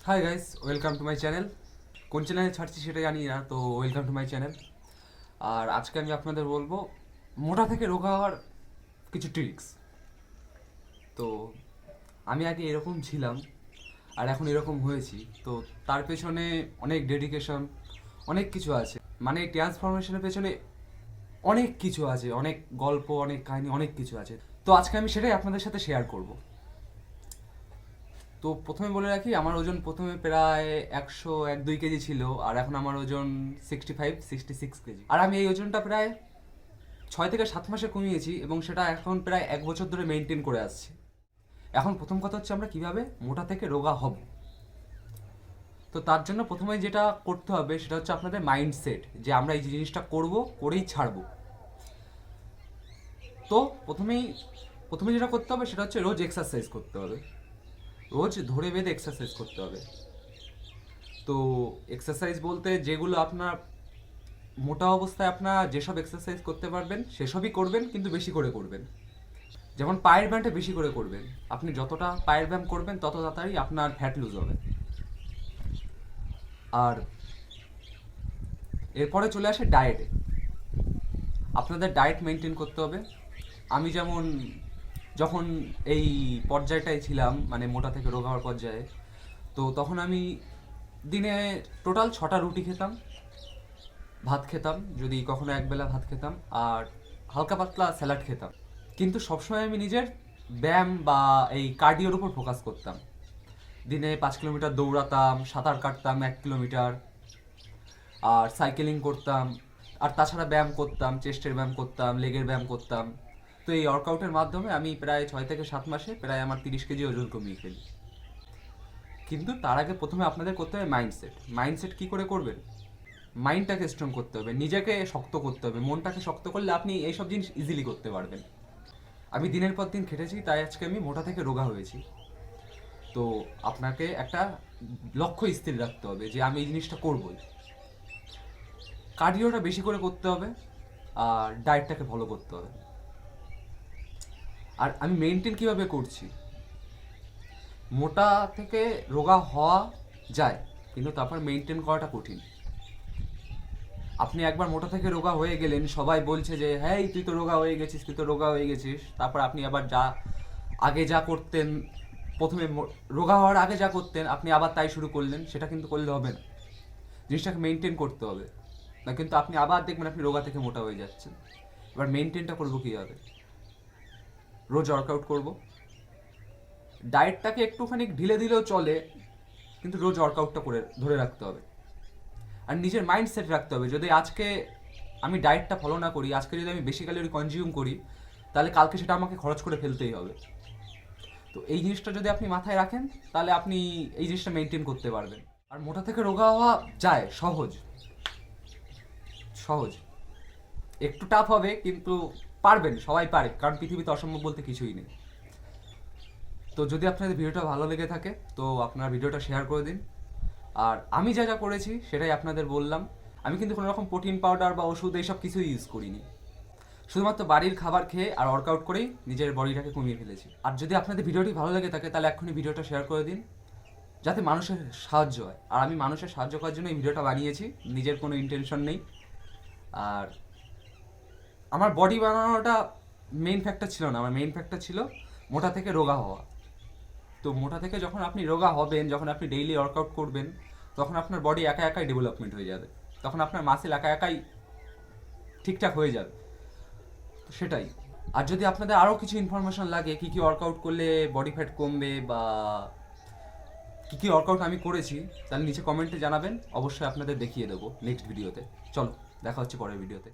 Hi guys, welcome to my channel. কোন চ্যানেলে ছাড়ছি সেটা জানি না, তো ওয়েলকাম টু মাই চ্যানেল। আর আজকে আমি আপনাদের বলবো মোটা থেকে রোগা হওয়ার কিছু ট্রিক্স। তো আমি আগে এরকম ছিলাম আর এখন এরকম হয়েছি, তো তার পেছনে অনেক ডেডিকেশন, অনেক কিছু আছে। মানে ট্রান্সফরমেশনের পেছনে অনেক কিছু আছে, অনেক গল্প, অনেক কাহিনী, অনেক কিছু আছে। তো আজকে আমি সেটাই আপনাদের সাথে শেয়ার করব। তো প্রথমে বলে রাখি, আমার ওজন প্রথমে প্রায় 101-2 কেজি ছিল, আর এখন আমার ওজন 65-66 কেজি। আর আমি এই ওজনটা প্রায় 6 থেকে 7 মাসে কমিয়েছি, এবং সেটা এখন প্রায় 1 বছর ধরে মেনটেন করে আসছি। এখন প্রথম কথা হচ্ছে আমরা কিভাবে মোটা থেকে রোগা হব। তো তার জন্য প্রথমে যেটা করতে হবে সেটা হচ্ছে আপনাদের মাইন্ডসেট, যে আমরা এই জিনিসটা করব, করেই ছাড়বো। তো প্রথমে যেটা করতে হবে সেটা হচ্ছে রোজ এক্সারসাইজ করতে হবে, রোজ ধরে বেঁধে এক্সারসাইজ করতে হবে। তো এক্সারসাইজ বলতে যেগুলো আপনার মোটা অবস্থায় আপনার যেসব এক্সারসাইজ করতে পারবেন সেসবই করবেন, কিন্তু বেশি করে করবেন। যেমন পায়ের ব্যায়ামটা বেশি করে করবেন। আপনি যতটা পায়ের ব্যায়াম করবেন তত তাড়াতাড়ি আপনার ফ্যাট লুজ হবে। আর এরপরে চলে আসে ডায়েটে। আপনাদের ডায়েট মেনটেন করতে হবে। আমি যেমন যখন এই পর্যায়টায় ছিলাম, মানে মোটা থেকে রোগা হওয়ার পর্যায়ে, তো তখন আমি দিনে টোটাল 6টা রুটি খেতাম, ভাত খেতাম, যদি কখনো একবেলা ভাত খেতাম, আর হালকা পাতলা স্যালাড খেতাম। কিন্তু সবসময় আমি নিজের ব্যায়াম বা এই কার্ডিওর উপর ফোকাস করতাম। দিনে 5 কিলোমিটার দৌড়াতাম, সাঁতার কাটতাম 1 কিলোমিটার, আর সাইকেলিং করতাম। আর তাছাড়া ব্যায়াম করতাম, চেস্টের ব্যায়াম করতাম, লেগের ব্যায়াম করতাম। তো এই ওয়ার্কআউটের মাধ্যমে আমি প্রায় 6 থেকে 7 মাসে প্রায় আমার 30 কেজি ওজন কমিয়ে ফেলি। কিন্তু তার আগে প্রথমে আপনাদের করতে হবে মাইন্ডসেট। মাইন্ডসেট কী করে করবেন? মাইন্ডটাকে স্ট্রং করতে হবে, নিজেকে শক্ত করতে হবে। মনটাকে শক্ত করলে আপনি এইসব জিনিস ইজিলি করতে পারবেন। আমি দিনের পর দিন খেটেছি, তাই আজকে আমি মোটা থেকে রোগা হয়েছি। তো আপনাকে একটা লক্ষ্য স্থির রাখতে হবে যে আমি এই জিনিসটা করবই। কার্ডিওটা বেশি করে করতে হবে, আর ডায়েটটাকে ফলো করতে হবে। আর আমি মেনটেন কিভাবে করছি? মোটা থেকে রোগা হওয়া যায়, কিন্তু তারপর মেনটেন করাটা কঠিন। আপনি একবার মোটা থেকে রোগা হয়ে গেলেন, সবাই বলছে যে হ্যাঁ তুই তো রোগা হয়ে গেছিস, তুই তো রোগা হয়ে গেছিস। তারপর আপনি আবার আগে যা করতেন, প্রথমে রোগা হওয়ার আগে যা করতেন আপনি আবার তাই শুরু করলেন, সেটা কিন্তু করলে হবে না। জিনিসটাকে মেনটেন করতে হবে, না কিন্তু আপনি আবার দেখবেন আপনি রোগা থেকে মোটা হয়ে যাচ্ছেন। এবার মেনটেনটা করবো কীভাবে? রোজ ওয়ার্কআউট করব, ডায়েটটাকে একটুখানি ঢিলে দিলেও চলে, কিন্তু রোজ ওয়ার্কআউটটা করে ধরে রাখতে হবে। আর নিজের মাইন্ড সেট রাখতে হবে, যদি আজকে আমি ডায়েটটা ফলো না করি, আজকে যদি আমি বেশি ক্যালোরি কনজিউম করি, তাহলে কালকে সেটা আমাকে খরচ করে ফেলতেই হবে। তো এই জিনিসটা যদি আপনি মাথায় রাখেন, তাহলে আপনি এই জিনিসটা মেনটেন করতে পারবেন। আর মোটা থেকে রোগা হওয়া যায়, সহজ সহজ। একটু টাফ হবে, কিন্তু পারবেন, সবাই পারে, কারণ পৃথিবীতে অসম্ভব বলতে কিছুই নেই। তো যদি আপনাদের ভিডিওটা ভালো লেগে থাকে, তো আপনারা ভিডিওটা শেয়ার করে দিন। আর আমি যা যা করেছি সেটাই আপনাদের বললাম। আমি কিন্তু কোনো রকম প্রোটিন পাউডার বা ওষুধ এইসব কিছুই ইউজ করিনি। শুধুমাত্র বাড়ির খাবার খেয়ে আর ওয়ার্কআউট করেই নিজের বডিটাকে কমিয়ে ফেলেছি। আর যদি আপনাদের ভিডিওটি ভালো লেগে থাকে, তাহলে এক্ষুনি ভিডিওটা শেয়ার করে দিন, যাতে মানুষের সাহায্য হয়। আর আমি মানুষের সাহায্য করার জন্য এই ভিডিওটা বানিয়েছি, নিজের কোনো ইন্টেনশন নেই। আর আমার বডি বানানোটা মেইন ফ্যাক্টর ছিল না, আমার মেইন ফ্যাক্টর ছিল মোটা থেকে রোগা হওয়া। তো মোটা থেকে যখন আপনি রোগা হবেন, যখন আপনি ডেইলি ওয়ার্কআউট করবেন, তখন আপনার বডি একা একাই ডেভেলপমেন্ট হয়ে যাবে, তখন আপনার মাসেল একা একাই ঠিকঠাক হয়ে যাবে। তো সেটাই। আর যদি আপনাদের আরও কিছু ইনফরমেশন লাগে, কী কী ওয়ার্কআউট করলে বডি ফ্যাট কমবে, বা কী কী ওয়ার্কআউট আমি করেছি, তাহলে নিচে কমেন্টে জানাবেন, অবশ্যই আপনাদের দেখিয়ে দেবো নেক্সট ভিডিওতে। চলো, দেখা হচ্ছে পরের ভিডিওতে।